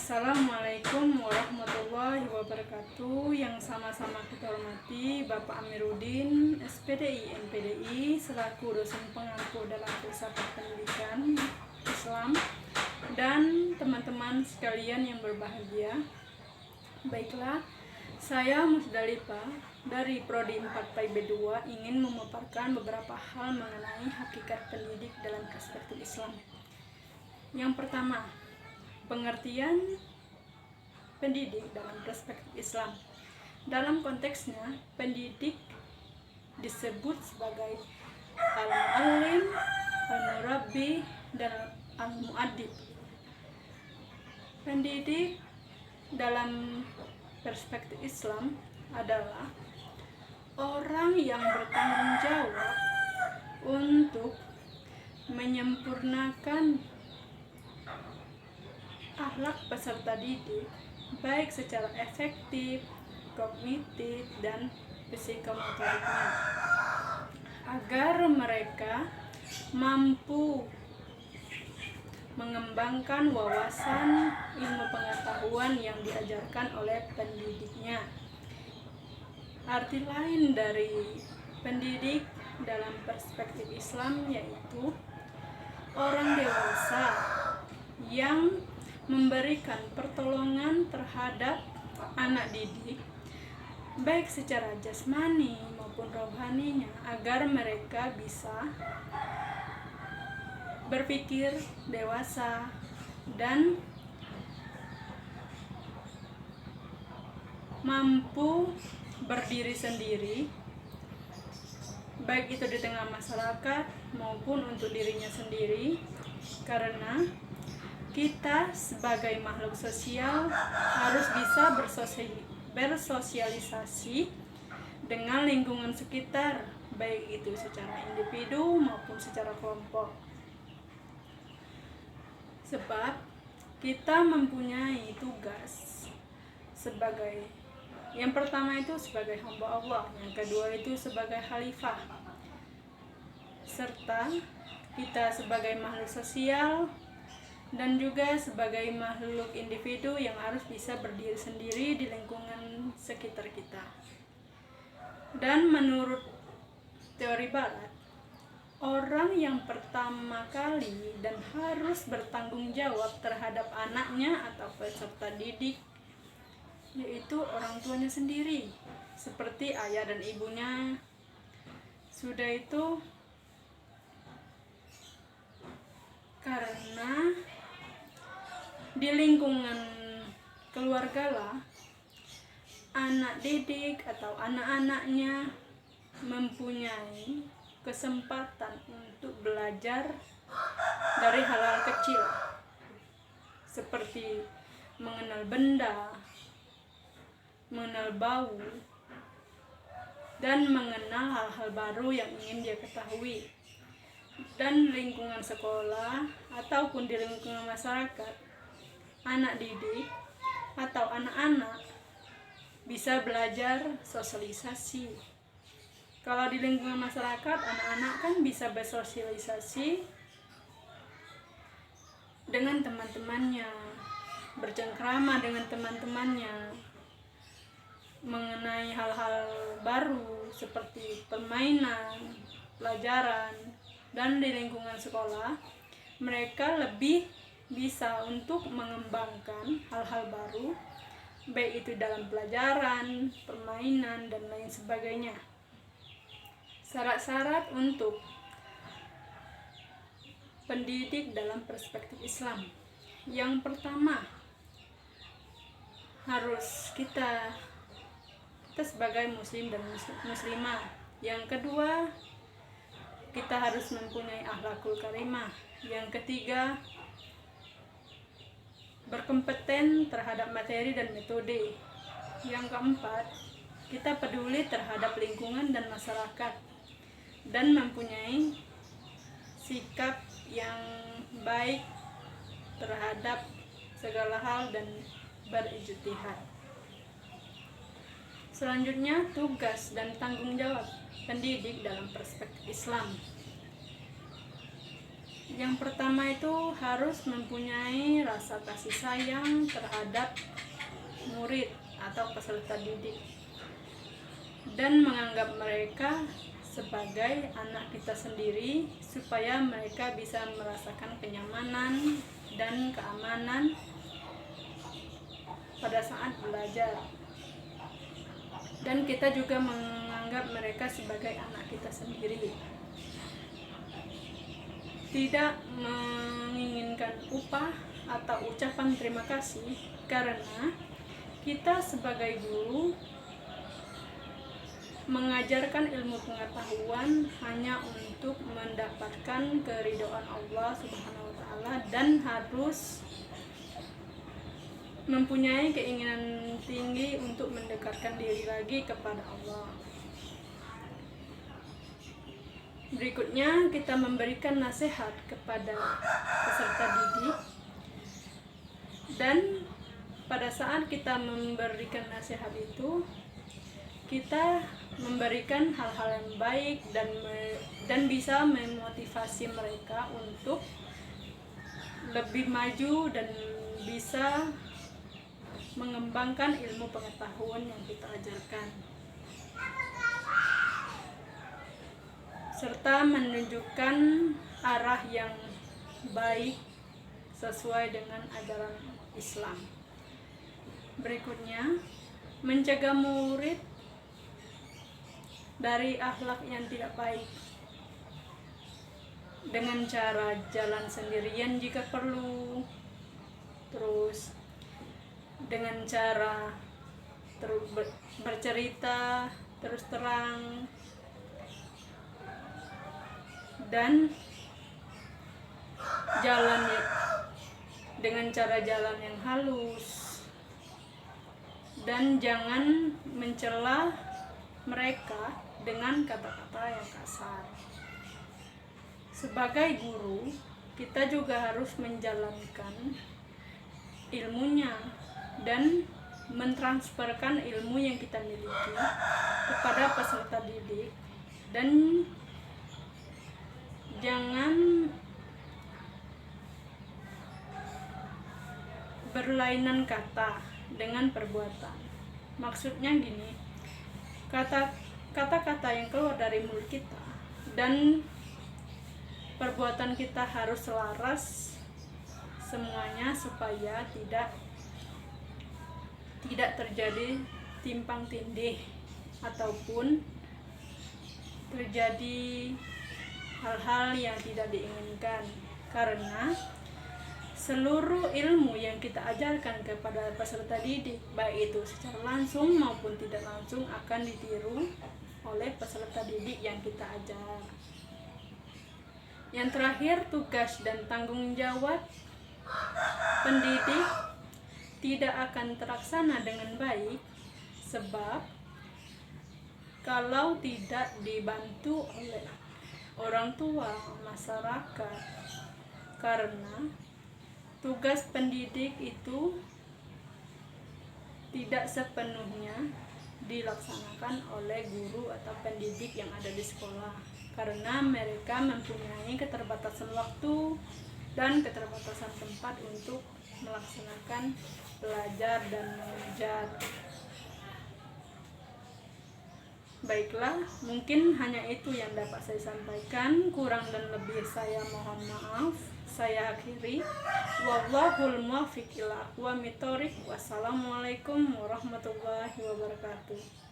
Assalamualaikum warahmatullahi wabarakatuh. Yang sama-sama kita hormati Bapak Amiruddin, SPDI, NPDI, selaku dosen pengampu dalam filsafat pendidikan Islam, dan teman-teman sekalian yang berbahagia. Baiklah, saya Musdalifah dari Prodi 4 PAIB 2 ingin memaparkan beberapa hal mengenai hakikat pendidik dalam perspektif Islam. Yang pertama, pengertian pendidik dalam perspektif Islam. Dalam konteksnya, pendidik disebut sebagai al-muallim, al-murabbi, dan al-muaddib. Pendidik dalam perspektif Islam adalah orang yang bertanggung jawab untuk menyempurnakan akhlak peserta didik, baik secara efektif, kognitif, dan psikomotoriknya, agar mereka mampu mengembangkan wawasan ilmu pengetahuan yang diajarkan oleh pendidiknya. Arti lain dari pendidik dalam perspektif Islam yaitu orang dewasa yang memberikan pertolongan terhadap anak didik, baik secara jasmani maupun rohaninya, agar mereka bisa berpikir dewasa dan mampu berdiri sendiri, baik itu di tengah masyarakat maupun untuk dirinya sendiri, karena kita sebagai makhluk sosial harus bisa bersosialisasi dengan lingkungan sekitar, baik itu secara individu maupun secara kelompok. Sebab kita mempunyai tugas sebagai, yang pertama itu sebagai hamba Allah, yang kedua itu sebagai khalifah, serta kita sebagai makhluk sosial dan juga sebagai makhluk individu yang harus bisa berdiri sendiri di lingkungan sekitar kita. Dan menurut teori Barat, orang yang pertama kali dan harus bertanggung jawab terhadap anaknya atau peserta didik yaitu orang tuanya sendiri, seperti ayah dan ibunya. Sudah itu karena di lingkungan keluarga lah anak didik atau anak-anaknya mempunyai kesempatan untuk belajar dari hal-hal kecil seperti mengenal benda, mengenal bau, dan mengenal hal-hal baru yang ingin dia ketahui. Dan lingkungan sekolah ataupun di lingkungan masyarakat, anak didik atau anak-anak bisa belajar sosialisasi. Kalau di lingkungan masyarakat, anak-anak kan bisa bersosialisasi dengan teman-temannya, bercengkrama dengan teman-temannya mengenai hal-hal baru seperti permainan, pelajaran. Dan di lingkungan sekolah, mereka lebih bisa untuk mengembangkan hal-hal baru, baik itu dalam pelajaran, permainan, dan lain sebagainya. Syarat-syarat untuk pendidik dalam perspektif Islam. Yang pertama, harus kita sebagai muslim dan muslimah. Yang kedua, kita harus mempunyai akhlakul karimah. Yang ketiga, berkompeten terhadap materi dan metode. Yang keempat, kita peduli terhadap lingkungan dan masyarakat dan mempunyai sikap yang baik terhadap segala hal dan berijtihad. Selanjutnya, tugas dan tanggung jawab pendidik dalam perspektif Islam. Yang pertama itu harus mempunyai rasa kasih sayang terhadap murid atau peserta didik, dan menganggap mereka sebagai anak kita sendiri, supaya mereka bisa merasakan kenyamanan dan keamanan pada saat belajar. Dan kita juga menganggap mereka sebagai anak kita sendiri. Tidak menginginkan upah atau ucapan terima kasih, karena kita sebagai guru mengajarkan ilmu pengetahuan hanya untuk mendapatkan keridhaan Allah Subhanahu wa taala, dan harus mempunyai keinginan tinggi untuk mendekatkan diri lagi kepada Allah. Berikutnya kita memberikan nasihat kepada peserta didik, dan pada saat kita memberikan nasihat itu, kita memberikan hal-hal yang baik dan bisa memotivasi mereka untuk lebih maju dan bisa mengembangkan ilmu pengetahuan yang kita ajarkan, serta menunjukkan arah yang baik sesuai dengan ajaran Islam. Berikutnya, mencegah murid dari akhlak yang tidak baik dengan cara jalan sendirian jika perlu, terus dengan cara bercerita terus terang, dan jalan dengan cara jalan yang halus, dan jangan mencela mereka dengan kata-kata yang kasar. Sebagai guru, kita juga harus menjalankan ilmunya dan mentransferkan ilmu yang kita miliki kepada peserta didik, dan jangan berlainan kata dengan perbuatan. Maksudnya gini, kata-kata yang keluar dari mulut kita dan perbuatan kita harus selaras semuanya, supaya tidak terjadi timpang tindih ataupun terjadi hal-hal yang tidak diinginkan. Karena seluruh ilmu yang kita ajarkan kepada peserta didik, baik itu secara langsung maupun tidak langsung, akan ditiru oleh peserta didik yang kita ajar. Yang terakhir, tugas dan tanggung jawab pendidik tidak akan terlaksana dengan baik, sebab kalau tidak dibantu oleh orang tua, masyarakat. Karena tugas pendidik itu tidak sepenuhnya dilaksanakan oleh guru atau pendidik yang ada di sekolah, karena mereka mempunyai keterbatasan waktu dan keterbatasan tempat untuk melaksanakan belajar dan mengajar. Baiklah, mungkin hanya itu yang dapat saya sampaikan. Kurang dan lebih saya mohon maaf. Saya akhiri. Wallahul muwaffiq ila aqwamit thoriq. Wassalamualaikum warahmatullahi wabarakatuh.